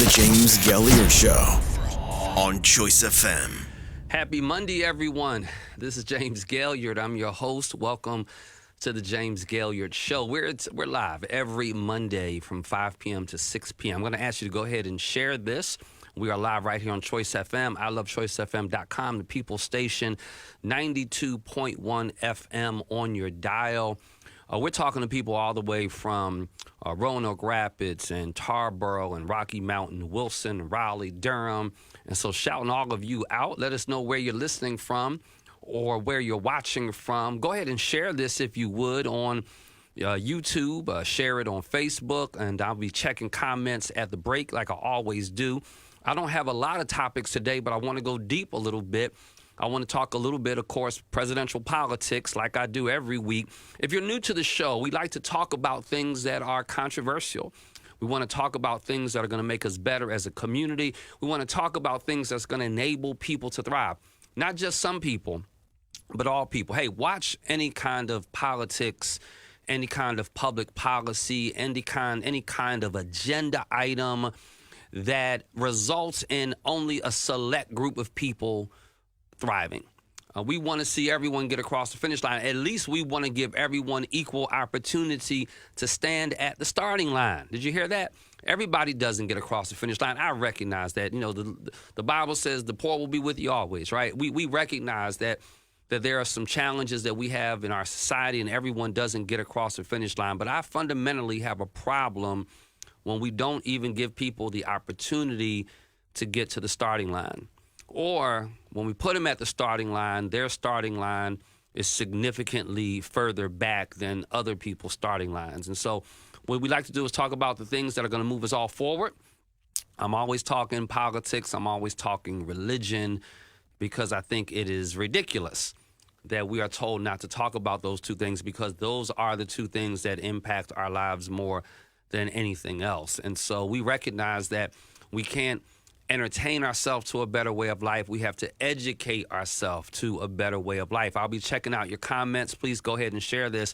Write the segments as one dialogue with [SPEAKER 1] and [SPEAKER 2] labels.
[SPEAKER 1] The James Gailliard Show on Choice FM.
[SPEAKER 2] Happy Monday, everyone. This is James Gailliard. I'm your host. Welcome to the James Gailliard Show. We're live every Monday from 5 p.m. to 6 p.m. I'm going to ask you to go ahead and share this. We are live right here on Choice FM. I love choicefm.com, the People Station, 92.1 FM on your dial. We're talking to people all the way from Roanoke Rapids and Tarboro and Rocky Mountain, Wilson, Raleigh, Durham. And so shouting all of you out. Let us know where you're listening from or where you're watching from. Go ahead and share this if you would on YouTube. Share it on Facebook. And I'll be checking comments at the break like I always do. I don't have a lot of topics today, but I want to go deep a little bit. I want to talk a little bit, of course, presidential politics like I do every week. If you're new to the show, we like to talk about things that are controversial. We want to talk about things that are going to make us better as a community. We want to talk about things that's going to enable people to thrive. Not just some people, but all people. Hey, watch any kind of politics, any kind of public policy, any kind of agenda item that results in only a select group of people thriving. We want to see everyone get across the finish line. At least we want to give everyone equal opportunity to stand at the starting line. Did you hear that? Everybody doesn't get across the finish line. I recognize that. You know, the Bible says the poor will be with you always, right? We recognize that there are some challenges that we have in our society and everyone doesn't get across the finish line. But I fundamentally have a problem when we don't even give people the opportunity to get to the starting line. Or when we put them at the starting line, their starting line is significantly further back than other people's starting lines. And so what we like to do is talk about the things that are going to move us all forward. I'm always talking politics. I'm always talking religion because I think it is ridiculous that we are told not to talk about those two things because those are the two things that impact our lives more than anything else. And so we recognize that we can't entertain ourselves to a better way of life. We have to educate ourselves to a better way of life. I'll be checking out your comments. Please go ahead and share this.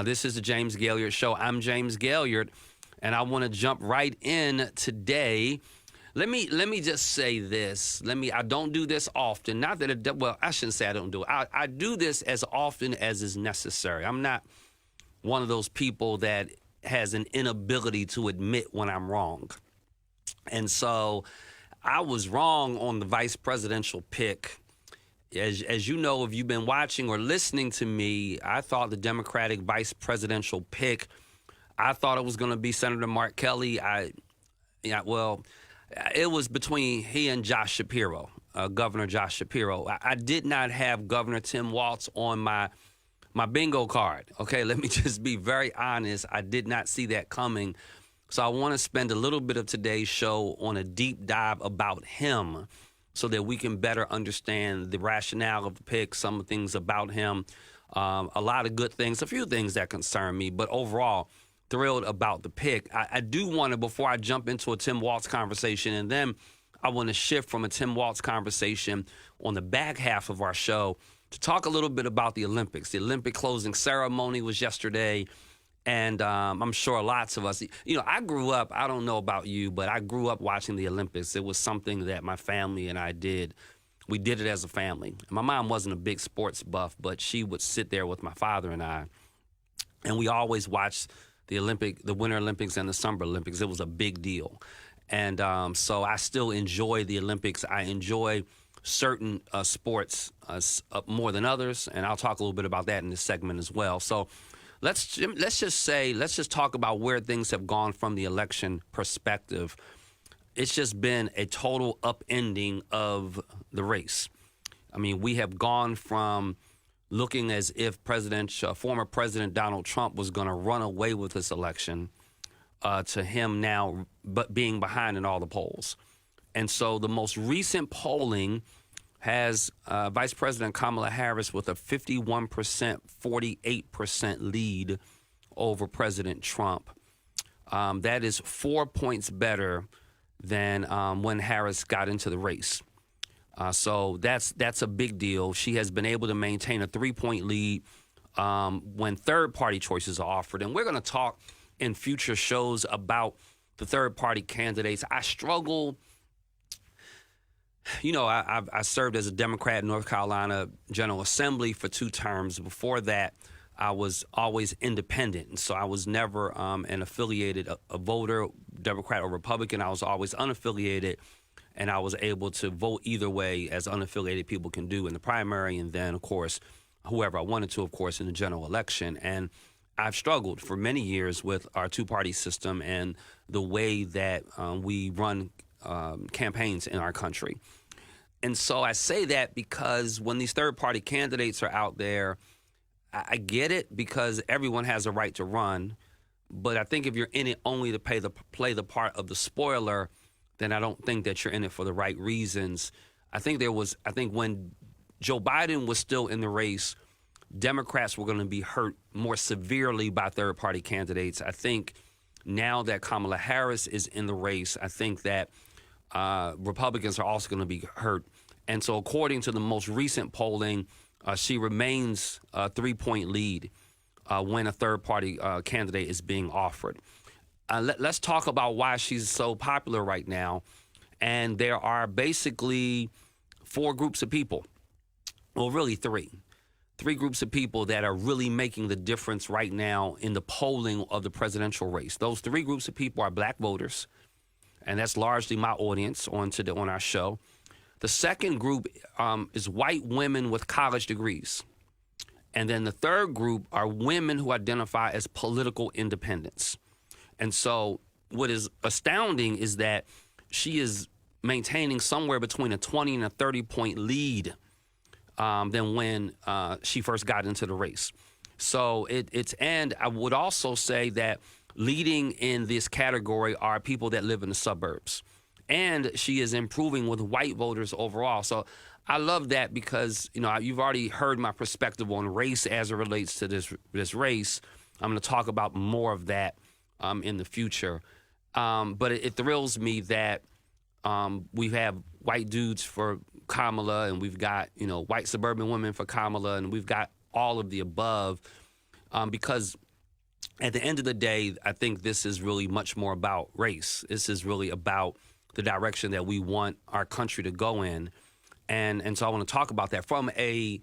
[SPEAKER 2] This is the James Gailliard Show. I'm James Gailliard, and I want to jump right in today. Let me just say this. I don't do this often. Not that I shouldn't say I don't do it. I do this as often as is necessary. I'm not one of those people that has an inability to admit when I'm wrong. And so I was wrong on the vice presidential pick. As you know, if you've been watching or listening to me, I thought the Democratic vice presidential pick, I thought it was going to be Senator Mark Kelly. It was between he and Josh Shapiro, Governor Josh Shapiro. I did not have Governor Tim Walz on my bingo card. Okay, let me just be very honest. I did not see that coming. So I want to spend a little bit of today's show on a deep dive about him so that we can better understand the rationale of the pick, some things about him, a lot of good things, a few things that concern me. But overall, thrilled about the pick. I do want to, before I jump into a Tim Walz conversation, and then I want to shift from a Tim Walz conversation on the back half of our show to talk a little bit about the Olympics. The Olympic closing ceremony was yesterday. And I'm sure lots of us, I grew up, I don't know about you, but I grew up watching the Olympics. It was something that my family and I did. We did it as a family. My mom wasn't a big sports buff, but she would sit there with my father and I. And we always watched the Winter Olympics and the Summer Olympics. It was a big deal. And so I still enjoy the Olympics. I enjoy certain sports more than others. And I'll talk a little bit about that in this segment as well. So Let's just talk about where things have gone from the election perspective. It's just been a total upending of the race. I mean, we have gone from looking as if former President Donald Trump was going to run away with this election to him now being behind in all the polls. And so the most recent polling has Vice President Kamala Harris with a 51%, 48% lead over President Trump. That is 4 points better than when Harris got into the race. So that's a big deal. She has been able to maintain a 3-point lead when third-party choices are offered. And we're going to talk in future shows about the third-party candidates. I struggle. You know, I served as a Democrat in North Carolina General Assembly for 2 terms. Before that, I was always independent. And so I was never an affiliated a voter, Democrat or Republican. I was always unaffiliated, and I was able to vote either way, as unaffiliated people can do in the primary, and then, of course, whoever I wanted to, of course, in the general election. And I've struggled for many years with our 2-party system and the way that we run campaigns in our country. And so I say that because when these third-party candidates are out there, I get it, because everyone has a right to run. But I think if you're in it only to play the part of the spoiler, then I don't think that you're in it for the right reasons. I think when Joe Biden was still in the race, Democrats were going to be hurt more severely by third-party candidates. I think now that Kamala Harris is in the race, I think that Republicans are also going to be hurt. And so according to the most recent polling, she remains a 3-point lead when a third-party candidate is being offered. Let's talk about why she's so popular right now. And there are basically 4 groups of people. Well, really 3. 3 groups of people that are really making the difference right now in the polling of the presidential race. Those 3 groups of people are black voters, and that's largely my audience on our show. The second group is white women with college degrees. And then the third group are women who identify as political independents. And so what is astounding is that she is maintaining somewhere between a 20 and a 30-point lead than when she first got into the race. So and I would also say that leading in this category are people that live in the suburbs. And she is improving with white voters overall. So I love that because, you know, you've already heard my perspective on race as it relates to this race. I'm going to talk about more of that in the future. But it thrills me that we have white dudes for Kamala, and we've got, you know, white suburban women for Kamala, and we've got all of the above because at the end of the day, I think this is really much more about race. This is really about the direction that we want our country to go in. And so I want to talk about that from a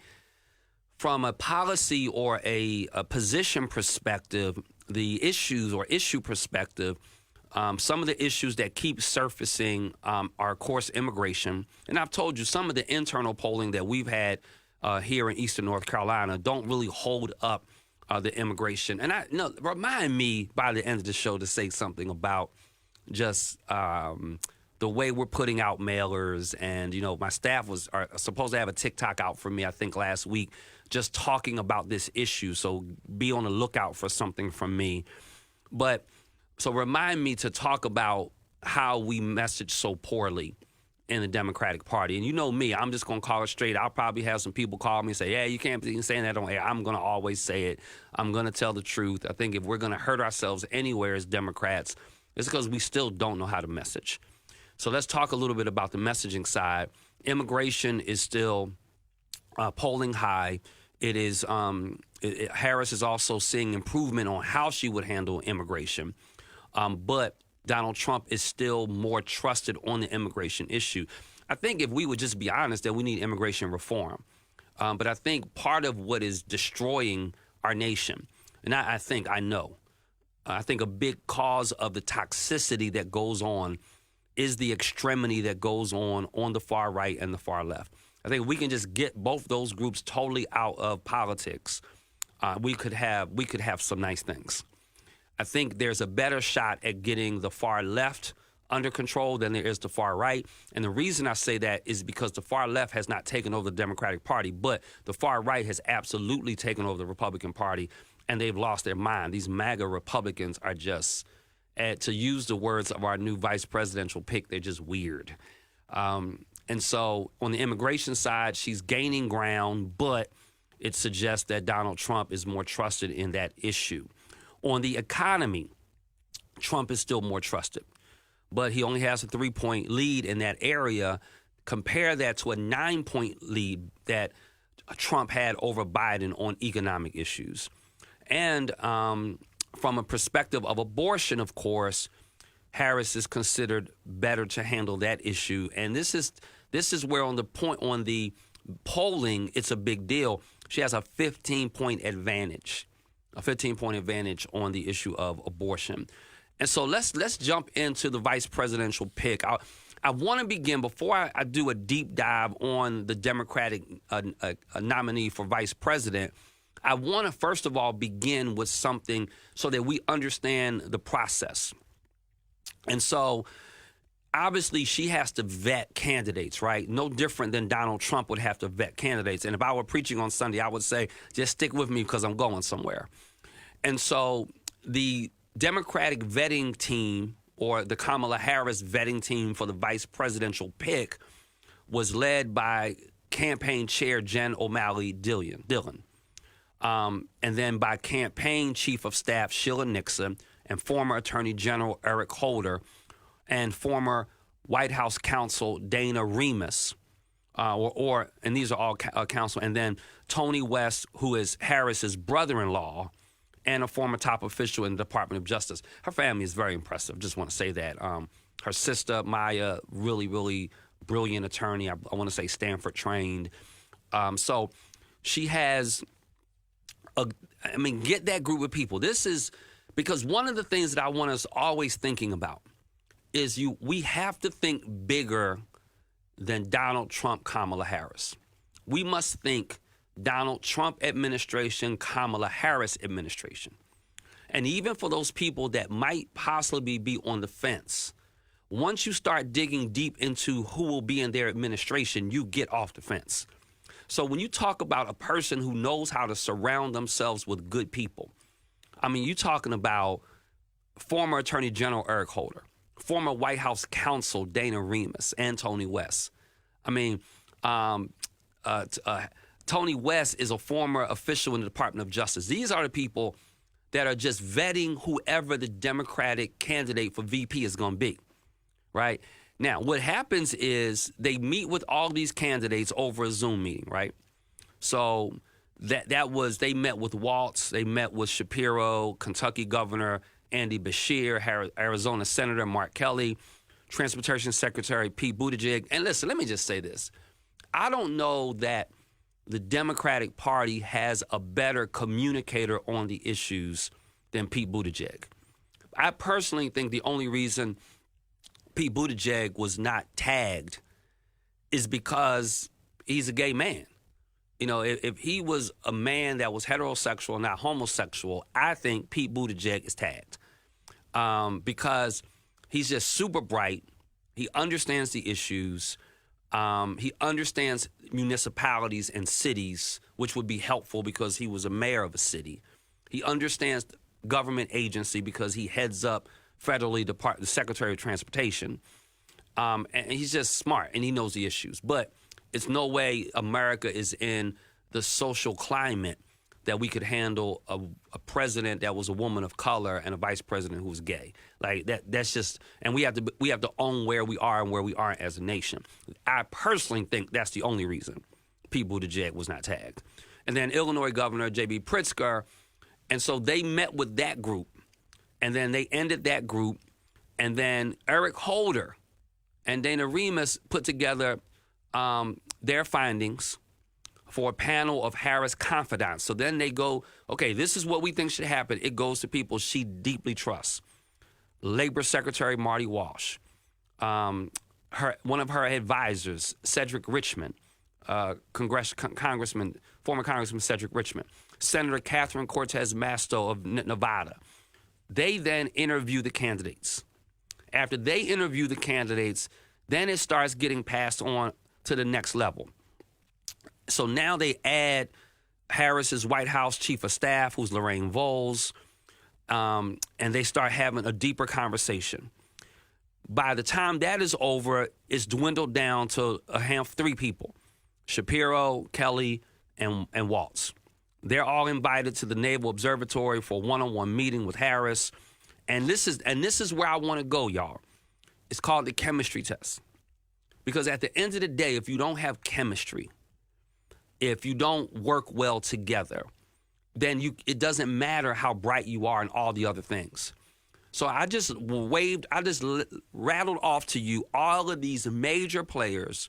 [SPEAKER 2] policy or a position perspective, the issues or issue perspective. Some of the issues that keep surfacing are, of course, immigration. And I've told you some of the internal polling that we've had here in Eastern North Carolina don't really hold up the immigration. And remind me by the end of the show to say something about just the way we're putting out mailers. And, you know, my staff are supposed to have a TikTok out for me, I think, last week, just talking about this issue. So be on the lookout for something from me. But so remind me to talk about how we message so poorly in the Democratic Party. And you know me, I'm just going to call it straight. I'll probably have some people call me and say, yeah, you can't be saying that on air. I'm going to always say it. I'm going to tell the truth. I think if we're going to hurt ourselves anywhere as Democrats, it's because we still don't know how to message. So let's talk a little bit about the messaging side. Immigration is still polling high. It is Harris is also seeing improvement on how she would handle immigration. But Donald Trump is still more trusted on the immigration issue. I think if we would just be honest that we need immigration reform. But I think part of what is destroying our nation, and I think a big cause of the toxicity that goes on is the extremity that goes on the far right and the far left. I think we can just get both those groups totally out of politics. We could have some nice things. I think there's a better shot at getting the far left under control than there is the far right. And the reason I say that is because the far left has not taken over the Democratic Party, but the far right has absolutely taken over the Republican Party, and they've lost their mind. These MAGA Republicans are just, to use the words of our new vice presidential pick, they're just weird. And so on the immigration side, she's gaining ground, but it suggests that Donald Trump is more trusted in that issue. On the economy, Trump is still more trusted, but he only has a 3-point lead in that area. Compare that to a 9-point lead that Trump had over Biden on economic issues. And from a perspective of abortion, of course, Harris is considered better to handle that issue. And this is where on the polling, it's a big deal. She has a 15-point advantage, on the issue of abortion. And so let's jump into the vice presidential pick. I want to begin, before I do a deep dive on the Democratic nominee for vice president, I want to first of all begin with something so that we understand the process. And so obviously she has to vet candidates, right? No different than Donald Trump would have to vet candidates. And if I were preaching on Sunday, I would say, just stick with me because I'm going somewhere. And so the Democratic vetting team, or the Kamala Harris vetting team for the vice presidential pick, was led by campaign chair Jen O'Malley Dillon. And then by campaign chief of staff Sheila Nixon and former Attorney General Eric Holder and former White House counsel Dana Remus, and these are all counsel, and then Tony West, who is Harris's brother-in-law and a former top official in the Department of Justice. Her family is very impressive. Just want to say that. Her sister, Maya, really, really brilliant attorney. I want to say Stanford trained. So she has, get that group of people. This is because one of the things that I want us always thinking about is we have to think bigger than Donald Trump, Kamala Harris. We must think Donald Trump administration, Kamala Harris administration. And even for those people that might possibly be on the fence, once you start digging deep into who will be in their administration, you get off the fence. So when you talk about a person who knows how to surround themselves with good people, you're talking about former Attorney General Eric Holder, former White House counsel Dana Remus, and Tony West. Tony West is a former official in the Department of Justice. These are the people that are just vetting whoever the Democratic candidate for VP is going to be, right? Now, what happens is they meet with all these candidates over a Zoom meeting, right? So they met with Waltz, they met with Shapiro, Kentucky Governor Andy Beshear, Arizona Senator Mark Kelly, Transportation Secretary Pete Buttigieg. And listen, let me just say this. I don't know that the Democratic Party has a better communicator on the issues than Pete Buttigieg. I personally think the only reason Pete Buttigieg was not tagged is because he's a gay man. If he was a man that was heterosexual, not homosexual, I think Pete Buttigieg is tagged because he's just super bright. He understands the issues. He understands municipalities and cities, which would be helpful because he was a mayor of a city. He understands government agency because he heads up federally the Secretary of Transportation. And he's just smart and he knows the issues. But it's no way America is in the social climate that we could handle a president that was a woman of color and a vice president who was gay. Like that's just, and we have to own where we are and where we aren't as a nation. I personally think that's the only reason Pete Buttigieg was not tagged. And then Illinois Governor J.B. Pritzker, and so they met with that group, and then they ended that group, and then Eric Holder and Dana Remus put together their findings for a panel of Harris confidants. So then they go, okay, this is what we think should happen. It goes to people she deeply trusts. Labor Secretary Marty Walsh, one of her advisors, Cedric Richmond, former Congressman Cedric Richmond, Senator Catherine Cortez Masto of Nevada. They then interview the candidates. After they interview the candidates, then it starts getting passed on to the next level. So now they add Harris's White House chief of staff, who's Lorraine Voles, and they start having a deeper conversation. By the time that is over, it's dwindled down to three people: Shapiro, Kelly, and Waltz. They're all invited to the Naval Observatory for a one-on-one meeting with Harris, and this is where I want to go, y'all. It's called the chemistry test, because at the end of the day, if you don't have chemistry, if you don't work well together, then it doesn't matter how bright you are and all the other things. So I just rattled off to you all of these major players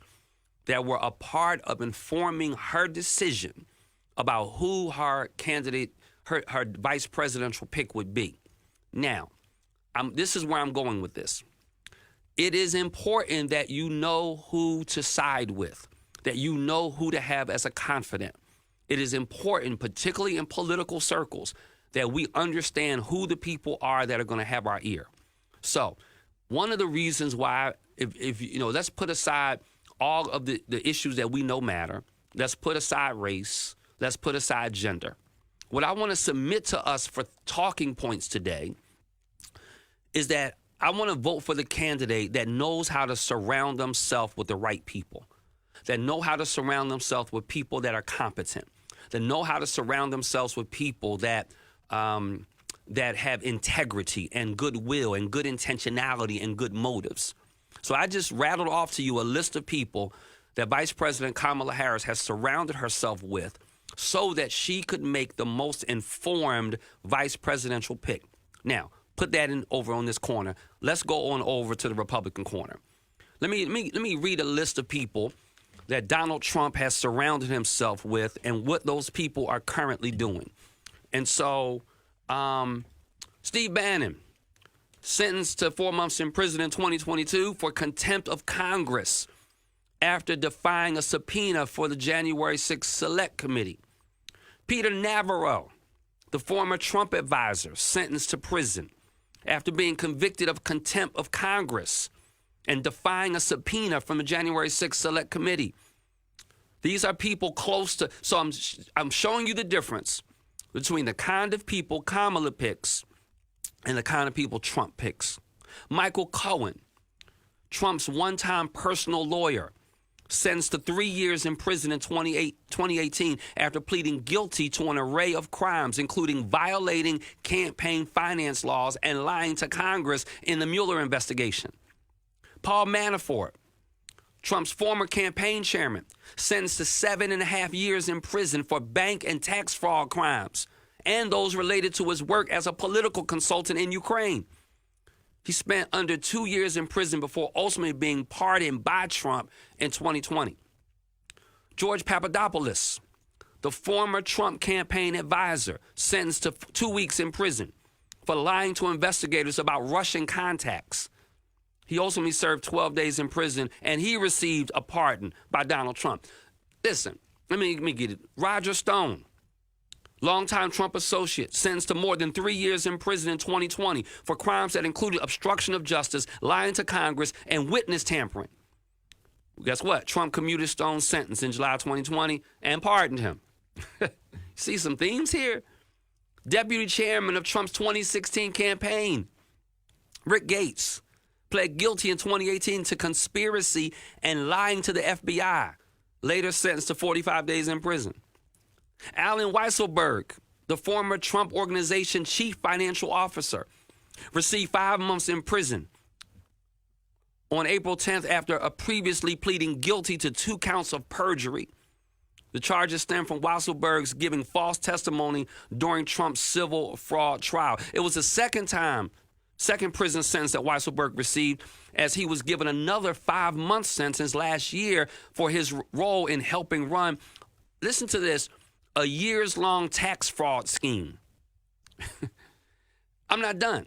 [SPEAKER 2] that were a part of informing her decision about who her candidate, her vice presidential pick would be. Now, this is where I'm going with this. It is important that you know who to side with, that you know who to have as a confidant. It is important, particularly in political circles, that we understand who the people are that are going to have our ear. So one of the reasons why, if you know, let's put aside all of the issues that we know matter. Let's put aside race. Let's put aside gender. What I want to submit to us for talking points today is that I want to vote for the candidate that knows how to surround themselves with the right people, that know how to surround themselves with people that are competent, that know how to surround themselves with people that have integrity and goodwill and good intentionality and good motives. So I just rattled off to you a list of people that Vice President Kamala Harris has surrounded herself with so that she could make the most informed vice presidential pick. Now, put that over on this corner. Let's go on over to the Republican corner. Let me read a list of people that Donald Trump has surrounded himself with and what those people are currently doing. And so, Steve Bannon, sentenced to 4 months in prison in 2022 for contempt of Congress after defying a subpoena for the January 6th Select Committee. Peter Navarro, the former Trump advisor, sentenced to prison after being convicted of contempt of Congress and defying a subpoena from the January 6th Select Committee. These are people close to, so I'm showing you the difference between the kind of people Kamala picks and the kind of people Trump picks. Michael Cohen, Trump's one-time personal lawyer, sentenced to 3 years in prison in 2018 after pleading guilty to an array of crimes, including violating campaign finance laws and lying to Congress in the Mueller investigation. Paul Manafort, Trump's former campaign chairman, sentenced to 7.5 years in prison for bank and tax fraud crimes and those related to his work as a political consultant in Ukraine. He spent under 2 years in prison before ultimately being pardoned by Trump in 2020. George Papadopoulos, the former Trump campaign advisor, sentenced to 2 weeks in prison for lying to investigators about Russian contacts. He ultimately served 12 days in prison, and he received a pardon by Donald Trump. Listen, let me get it. Roger Stone, longtime Trump associate, sentenced to more than 3 years in prison in 2020 for crimes that included obstruction of justice, lying to Congress, and witness tampering. Guess what? Trump commuted Stone's sentence in July 2020 and pardoned him. See some themes here? Deputy chairman of Trump's 2016 campaign, Rick Gates, pled guilty in 2018 to conspiracy and lying to the FBI, later sentenced to 45 days in prison. Alan Weisselberg, the former Trump Organization chief financial officer, received 5 months in prison on April 10th after previously pleading guilty to 2 counts of perjury. The charges stem from Weisselberg's giving false testimony during Trump's civil fraud trial. It was the second prison sentence that Weisselberg received, as he was given another 5-month sentence last year for his role in helping run, listen to this, a years-long tax fraud scheme. I'm not done.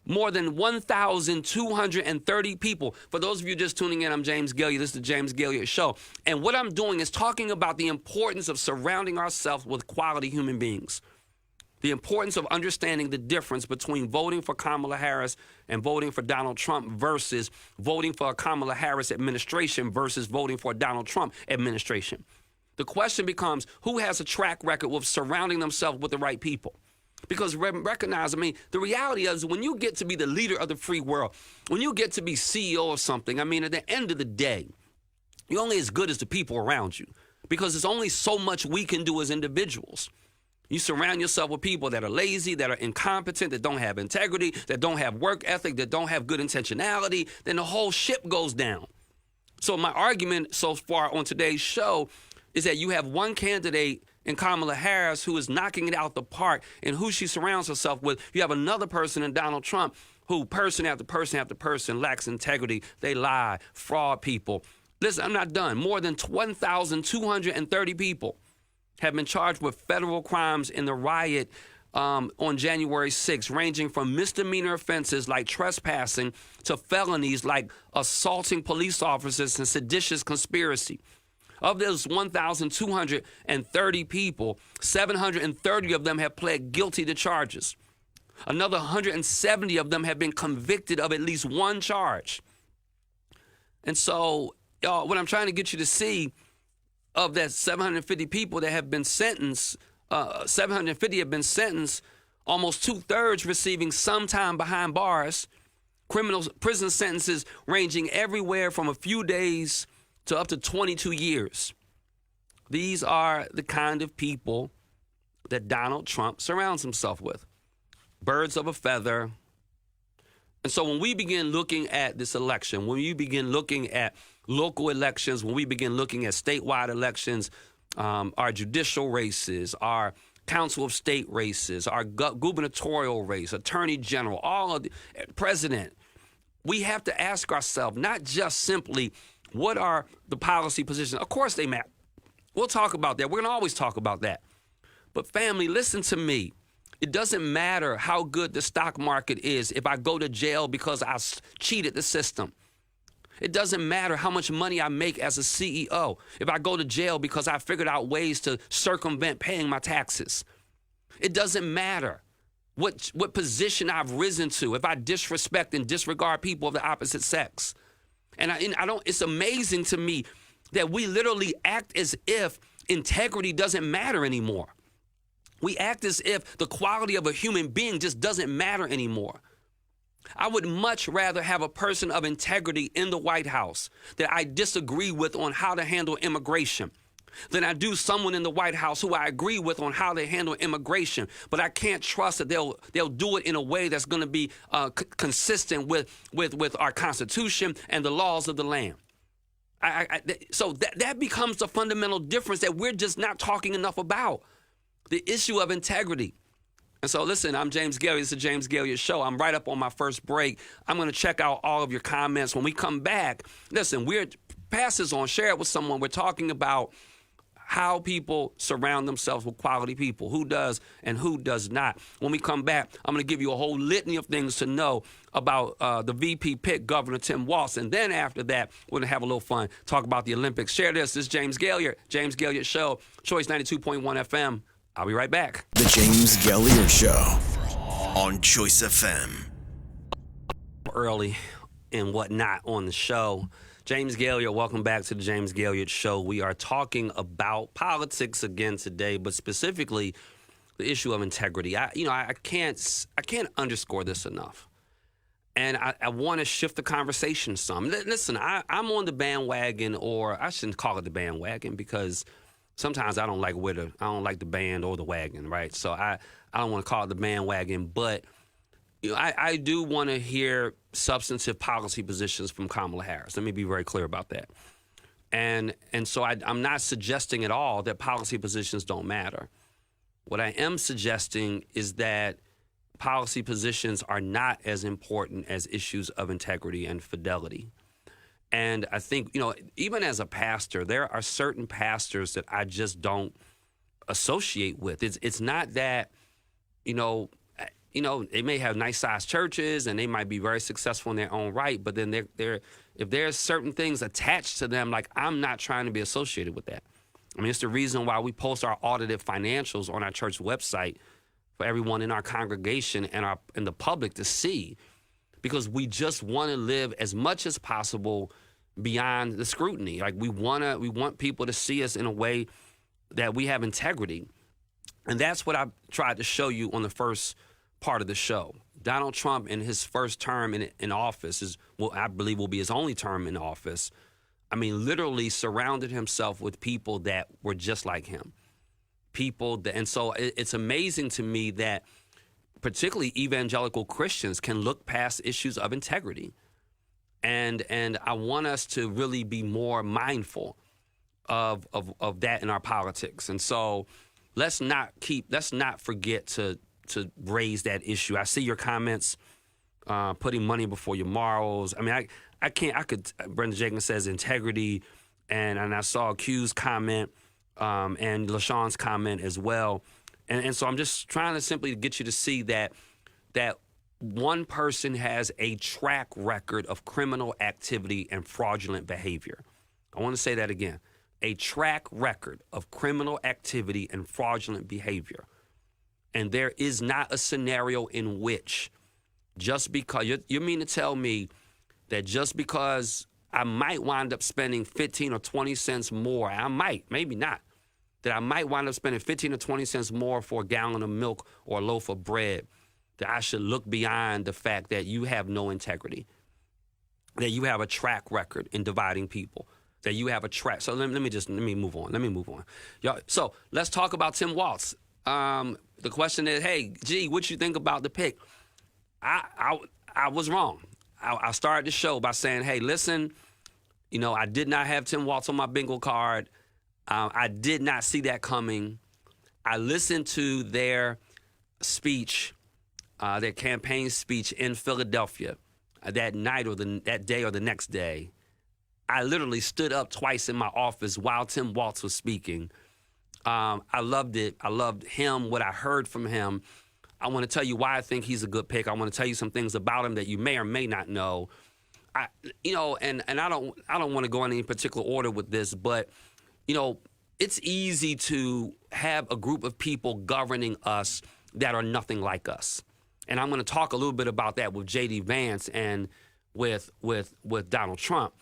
[SPEAKER 2] More than 1,230 people. For those of you just tuning in, I'm James Gailliard. This is the James Gailliard Show. And what I'm doing is talking about the importance of surrounding ourselves with quality human beings. The importance of understanding the difference between voting for Kamala Harris and voting for Donald Trump versus voting for a Kamala Harris administration versus voting for a Donald Trump administration. The question becomes, who has a track record with surrounding themselves with the right people? Because recognize, the reality is when you get to be the leader of the free world, when you get to be CEO of something, at the end of the day, you're only as good as the people around you, because there's only so much we can do as individuals. You surround yourself with people that are lazy, that are incompetent, that don't have integrity, that don't have work ethic, that don't have good intentionality, then the whole ship goes down. So my argument so far on today's show is that you have one candidate in Kamala Harris, who is knocking it out the park in who she surrounds herself with. You have another person in Donald Trump who person after person after person lacks integrity. They lie, fraud people. Listen, I'm not done. More than 1,230 people have been charged with federal crimes in the riot on January 6th, ranging from misdemeanor offenses like trespassing to felonies like assaulting police officers and seditious conspiracy. Of those 1,230 people, 730 of them have pled guilty to charges. Another 170 of them have been convicted of at least one charge. And so, what I'm trying to get you to see, of that 750 people that have been sentenced, 750 have been sentenced, almost 2/3 receiving some time behind bars, prison sentences ranging everywhere from a few days to up to 22 years. These are the kind of people that Donald Trump surrounds himself with. Birds of a feather. And so when we begin looking at this election, when we begin looking at local elections, when we begin looking at statewide elections, our judicial races, our council of state races, our gubernatorial race, attorney general, all of the president, we have to ask ourselves not just simply what are the policy positions. Of course they matter. We'll talk about that. We're going to always talk about that. But family, listen to me. It doesn't matter how good the stock market is if I go to jail because I cheated the system. It doesn't matter how much money I make as a CEO if I go to jail because I figured out ways to circumvent paying my taxes. It doesn't matter what position I've risen to if I disrespect and disregard people of the opposite sex. And I don't. It's amazing to me that we literally act as if integrity doesn't matter anymore. We act as if the quality of a human being just doesn't matter anymore. I would much rather have a person of integrity in the White House that I disagree with on how to handle immigration than I do someone in the White House who I agree with on how they handle immigration, but I can't trust that they'll do it in a way that's going to be consistent with our Constitution and the laws of the land. So that becomes the fundamental difference that we're just not talking enough about. The issue of integrity. And so, listen, I'm James Gailliard. It's the James Gailliard Show. I'm right up on my first break. I'm going to check out all of your comments. When we come back, listen, pass this on, share it with someone. We're talking about how people surround themselves with quality people, who does and who does not. When we come back, I'm going to give you a whole litany of things to know about the VP pick, Governor Tim Walz. And then after that, we're going to have a little fun, talk about the Olympics. Share this. This is James Gailliard, James Gailliard Show, Choice 92.1 FM. I'll be right back.
[SPEAKER 1] The James Gailliard Show on Choice FM.
[SPEAKER 2] Early and whatnot on the show. James Gailliard, welcome back to the James Gailliard Show. We are talking about politics again today, but specifically the issue of integrity. I can't underscore this enough. And I want to shift the conversation some. Listen, I'm on the bandwagon, or I shouldn't call it the bandwagon, because sometimes I don't like the band or the wagon, right? So I don't want to call it the bandwagon, but I do want to hear substantive policy positions from Kamala Harris. Let me be very clear about that. And so I'm not suggesting at all that policy positions don't matter. What I am suggesting is that policy positions are not as important as issues of integrity and fidelity. And I think, even as a pastor, there are certain pastors that I just don't associate with. It's not that, they may have nice-sized churches and they might be very successful in their own right, but then if there's certain things attached to them, like, I'm not trying to be associated with that. I mean, it's the reason why we post our audited financials on our church website for everyone in our congregation and the public to see, because we just want to live as much as possible beyond the scrutiny. Like, we want people to see us in a way that we have integrity. And that's what I tried to show you on the first part of the show. Donald Trump, in his first term in office, I believe will be his only term in office, literally surrounded himself with people that were just like him. And so it's amazing to me that particularly evangelical Christians can look past issues of integrity. And I want us to really be more mindful of that in our politics. And so let's not forget to raise that issue. I see your comments, putting money before your morals. I mean, Brenda Jenkins says integrity, and I saw Q's comment, and LaShawn's comment as well. And so I'm just trying to simply get you to see that one person has a track record of criminal activity and fraudulent behavior. I want to say that again. A track record of criminal activity and fraudulent behavior. And there is not a scenario in which just because, you mean to tell me that just because I might wind up spending 15 or 20 cents more, maybe not, that I might wind up spending 15 or 20 cents more for a gallon of milk or a loaf of bread, that I should look beyond the fact that you have no integrity, that you have a track record in dividing people, that you have a track. So let me move on. Y'all, so let's talk about Tim Walz. The question is, hey, G, what you think about the pick? I was wrong. I started the show by saying, hey, listen, I did not have Tim Walz on my bingo card. I did not see that coming. I listened to their speech, their campaign speech in Philadelphia that night or that day or the next day. I literally stood up twice in my office while Tim Walz was speaking. I loved it. I loved him, what I heard from him. I want to tell you why I think he's a good pick. I want to tell you some things about him that you may or may not know. I don't want to go in any particular order with this, but it's easy to have a group of people governing us that are nothing like us. And I'm going to talk a little bit about that with J.D. Vance and with Donald Trump.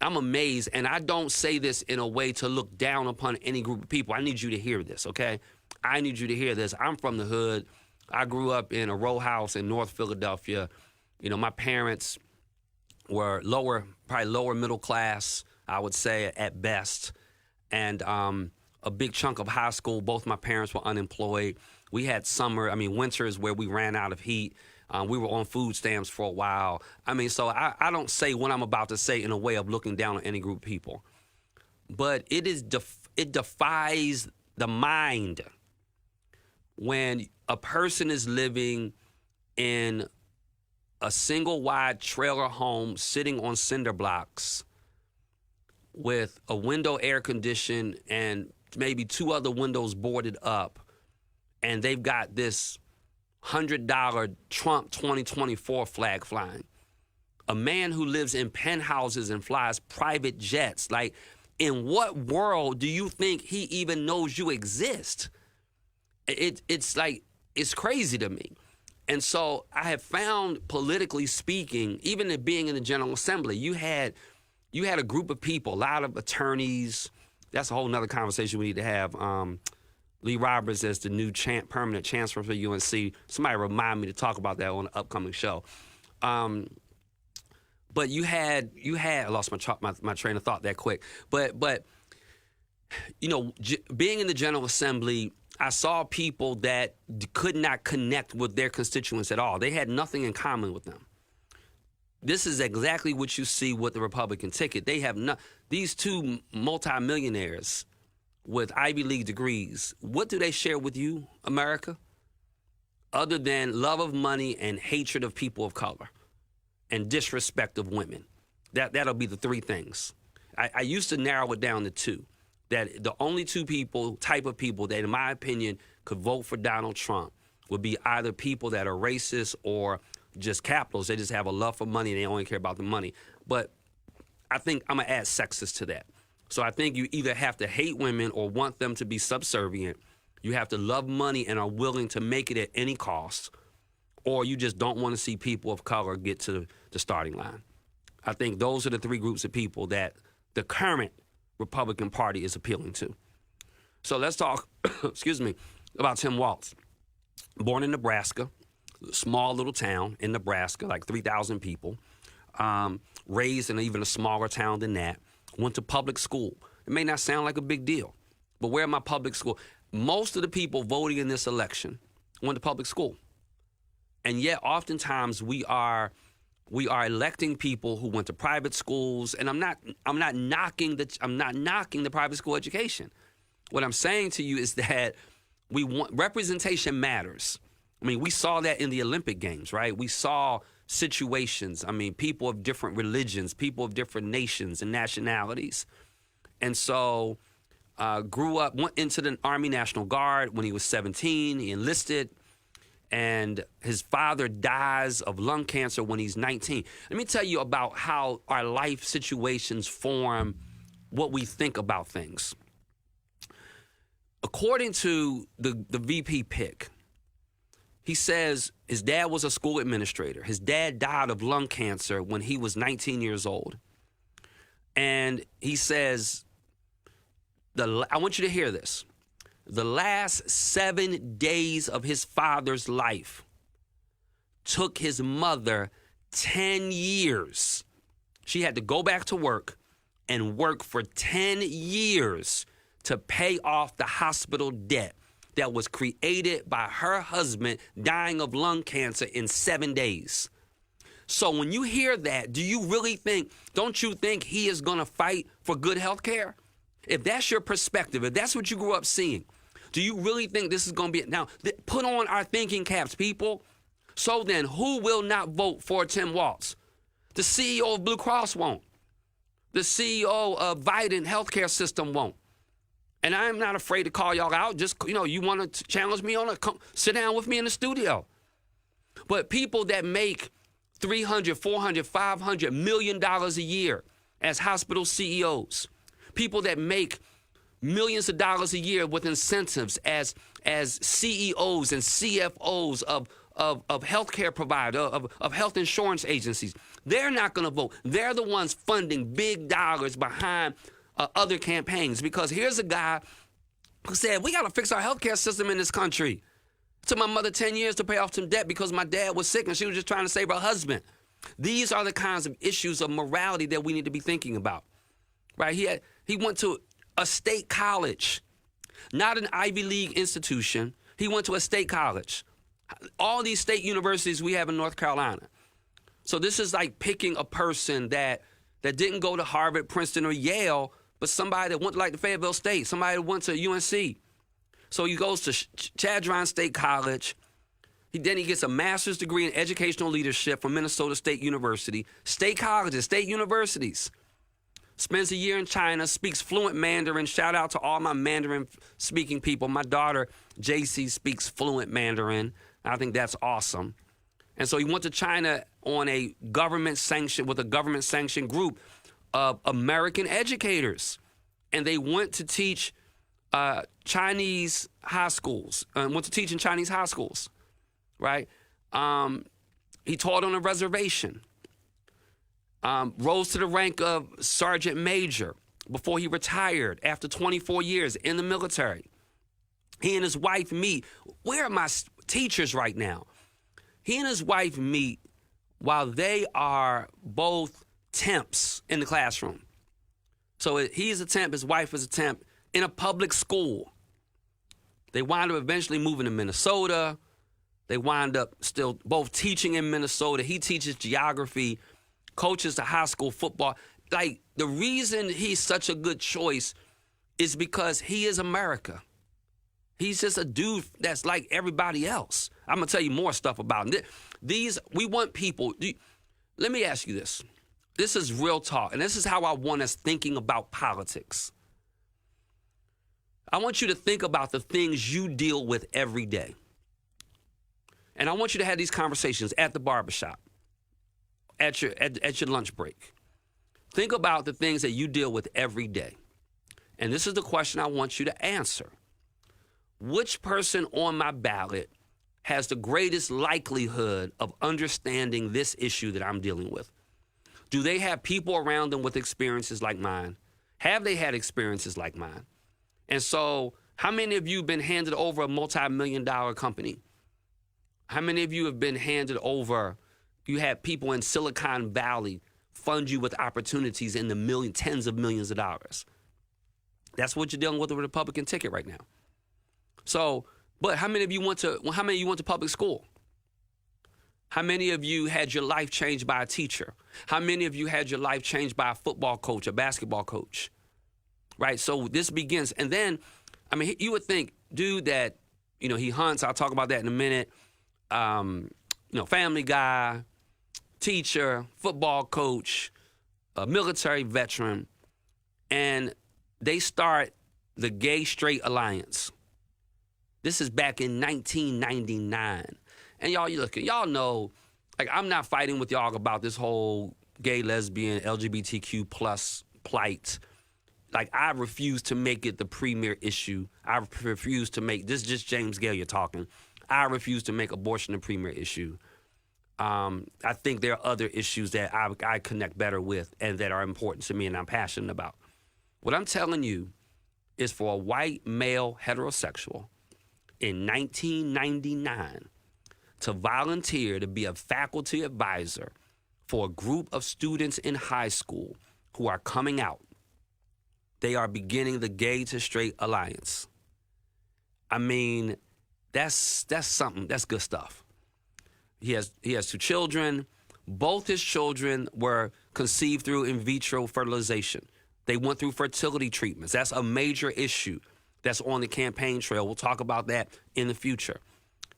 [SPEAKER 2] I'm amazed, and I don't say this in a way to look down upon any group of people. I need you to hear this, okay? I need you to hear this. I'm from the hood. I grew up in a row house in North Philadelphia. My parents were probably lower middle class, I would say, at best. And a big chunk of high school, both my parents were unemployed. We had winters where we ran out of heat. We were on food stamps for a while. So I don't say what I'm about to say in a way of looking down on any group of people. But it defies the mind when a person is living in a single wide trailer home sitting on cinder blocks with a window air conditioned and maybe two other windows boarded up, and they've got this $100 Trump 2024 flag flying. A man who lives in penthouses and flies private jets. Like, in what world do you think he even knows you exist? It's crazy to me. And so I have found, politically speaking, even in being in the General Assembly, you had a group of people, a lot of attorneys. That's a whole nother conversation we need to have. Lee Roberts as the new permanent chancellor for UNC. Somebody remind me to talk about that on the upcoming show. But you had I lost my train of thought that quick. But being in the General Assembly, I saw people that could not connect with their constituents at all. They had nothing in common with them. This is exactly what you see with the Republican ticket. They have these two multimillionaires with Ivy League degrees. What do they share with you, America? Other than love of money and hatred of people of color and disrespect of women. That'll be the three things. I used to narrow it down to two. That the only type of people that, in my opinion, could vote for Donald Trump would be either people that are racist or just capitalists. They just have a love for money and they only care about the money. But I think I'm going to add sexist to that. So I think you either have to hate women or want them to be subservient. You have to love money and are willing to make it at any cost, or you just don't want to see people of color get to the starting line. I think those are the three groups of people that the current Republican Party is appealing to. So let's talk, about Tim Walz. Born in Nebraska, small little town in Nebraska, like 3,000 people. Raised in even a smaller town than that. Went to public school. It may not sound like a big deal, but where am I public school? Most of the people voting in this election went to public school. And yet oftentimes we are electing people who went to private schools, and I'm not knocking the private school education. What I'm saying to you is that We want representation matters. I mean, we saw that in the Olympic Games, right? We saw situations. I mean, people of different religions, people of different nations and nationalities. And so grew up, went into the Army National Guard when he was 17. He enlisted, and his father dies of lung cancer when he's 19. Let me tell you about how our life situations form what we think about things. According to the VP pick, he says his dad was a school administrator. His dad died of lung cancer when he was 19 years old. And he says, I want you to hear this. The last 7 days of his father's life took his mother 10 years. She had to go back to work and work for 10 years to pay off the hospital debt that was created by her husband dying of lung cancer in 7 days. So when you hear that, don't you think he is going to fight for good health care? If that's your perspective, if that's what you grew up seeing, do you really think this is going to be... Now, put on our thinking caps, people. So then, who will not vote for Tim Walz? The CEO of Blue Cross won't. The CEO of Vidant Healthcare System won't. And I'm not afraid to call y'all out. Just, you want to challenge me on it? Come sit down with me in the studio. But people that make $300, $400, $500 million a year as hospital CEOs, people that make millions of dollars a year with incentives as CEOs and CFOs of healthcare providers, of health insurance agencies, they're not going to vote. They're the ones funding big dollars behind other campaigns. Because here's a guy who said, we got to fix our healthcare system in this country. It took my mother 10 years to pay off some debt because my dad was sick and she was just trying to save her husband. These are the kinds of issues of morality that we need to be thinking about. Right? He went to a state college, not an Ivy League institution. He went to a state college. All these state universities we have in North Carolina. So this is like picking a person that didn't go to Harvard, Princeton, or Yale, but somebody that went to like the Fayetteville State, somebody that went to UNC. So he goes to Chadron State College. Then he gets a master's degree in educational leadership from Minnesota State University. State colleges, state universities. Spends a year in China, speaks fluent Mandarin. Shout out to all my Mandarin-speaking people. My daughter, JC, speaks fluent Mandarin. I think that's awesome. And so he went to China on a government-sanctioned group of American educators. And they went to teach Chinese high schools, went to teach in Chinese high schools, right? He taught on a reservation. Rose to the rank of sergeant major before he retired after 24 years in the military. He and his wife meet. Where are my teachers right now? He and his wife meet while they are both temps in the classroom. So he's a temp, his wife is a temp in a public school. They wind up eventually moving to Minnesota. They wind up still both teaching in Minnesota. He teaches geography, coaches the high school football. Like, the reason he's such a good choice is because he is America. He's just a dude that's like everybody else. I'm going to tell you more stuff about him. We want people. Let me ask you this. This is real talk, and this is how I want us thinking about politics. I want you to think about the things you deal with every day. And I want you to have these conversations at the barbershop, at your lunch break. Think about the things that you deal with every day. And this is the question I want you to answer. Which person on my ballot has the greatest likelihood of understanding this issue that I'm dealing with? Do they have people around them with experiences like mine? Have they had experiences like mine? And so, how many of you have been handed over a multi-million-dollar company? How many of you have been handed over, you had people in Silicon Valley fund you with opportunities in the tens of millions of dollars? That's what you're dealing with a Republican ticket right now. So, but how many of you went to public school? How many of you had your life changed by a teacher? How many of you had your life changed by a football coach, a basketball coach? Right? So this begins. And then, I mean, you would think, dude, that he hunts. I'll talk about that in a minute. Family guy, teacher, football coach, a military veteran, and they start the Gay Straight Alliance. This is back in 1999. And y'all know, like, I'm not fighting with y'all about this whole gay, lesbian, LGBTQ plus plight. Like, I refuse to make it the premier issue. I refuse to make, this is just James Gailliard talking. I refuse to make abortion the premier issue. I think there are other issues that I connect better with and that are important to me and I'm passionate about. What I'm telling you is for a white male heterosexual in 1999 to volunteer to be a faculty advisor for a group of students in high school who are coming out. They are beginning the Gay to Straight Alliance. I mean, that's something. That's good stuff. He has 2 children. Both his children were conceived through in vitro fertilization. They went through fertility treatments. That's a major issue that's on the campaign trail. We'll talk about that in the future.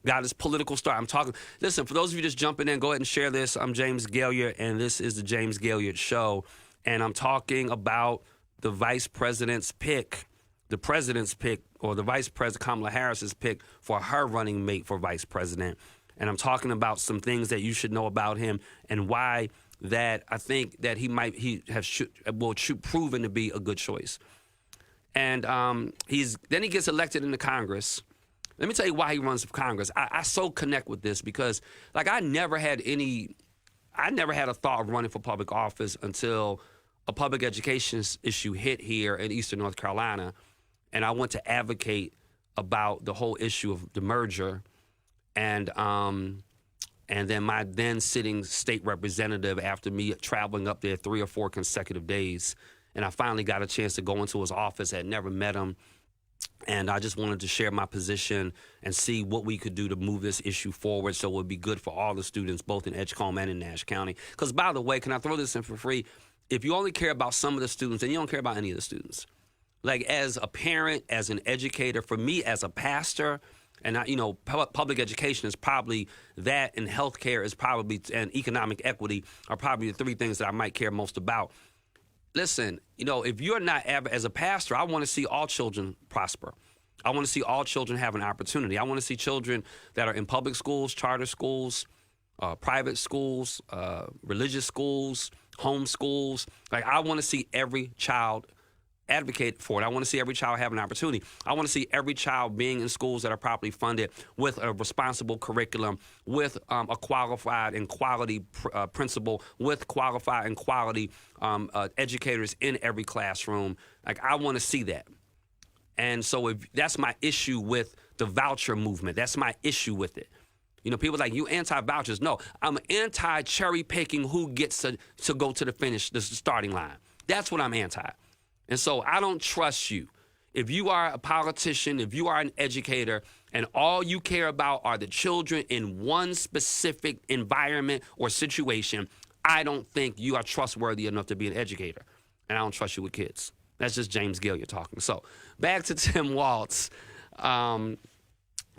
[SPEAKER 2] Got his political start. Listen, for those of you just jumping in, go ahead and share this. I'm James Gailliard, and this is the James Gailliard Show. And I'm talking about the vice president's pick, the president's pick, or the vice president, Kamala Harris's pick for her running mate for vice president. And I'm talking about some things that you should know about him and why that I think that he will proven to be a good choice. And then he gets elected into Congress. Let me tell you why he runs for Congress. I so connect with this because, like, I never had a thought of running for public office until a public education issue hit here in Eastern North Carolina, and I went to advocate about the whole issue of the merger, and then my then sitting state representative, after me traveling up there 3 or 4 consecutive days, and I finally got a chance to go into his office. I had never met him. And I just wanted to share my position and see what we could do to move this issue forward so it would be good for all the students, both in Edgecombe and in Nash County. Because, by the way, can I throw this in for free? If you only care about some of the students, then you don't care about any of the students. Like, as a parent, as an educator, for me as a pastor, and public education is probably that, and healthcare is probably, and economic equity are probably the 3 things that I might care most about. Listen, if you're not, as a pastor, I want to see all children prosper. I want to see all children have an opportunity. I want to see children that are in public schools, charter schools, private schools, religious schools, home schools. Like, I want to see every child advocate for it. I want to see every child have an opportunity. I want to see every child being in schools that are properly funded with a responsible curriculum, with a qualified and quality principal, with qualified and quality educators in every classroom. Like, I want to see that. And so that's my issue with the voucher movement. That's my issue with it. People are like, you anti-vouchers. No, I'm anti-cherry picking who gets to go to the starting line. That's what I'm anti. And so I don't trust you. If you are a politician, if you are an educator, and all you care about are the children in one specific environment or situation, I don't think you are trustworthy enough to be an educator. And I don't trust you with kids. That's just James Gailliard talking. So back to Tim Walz.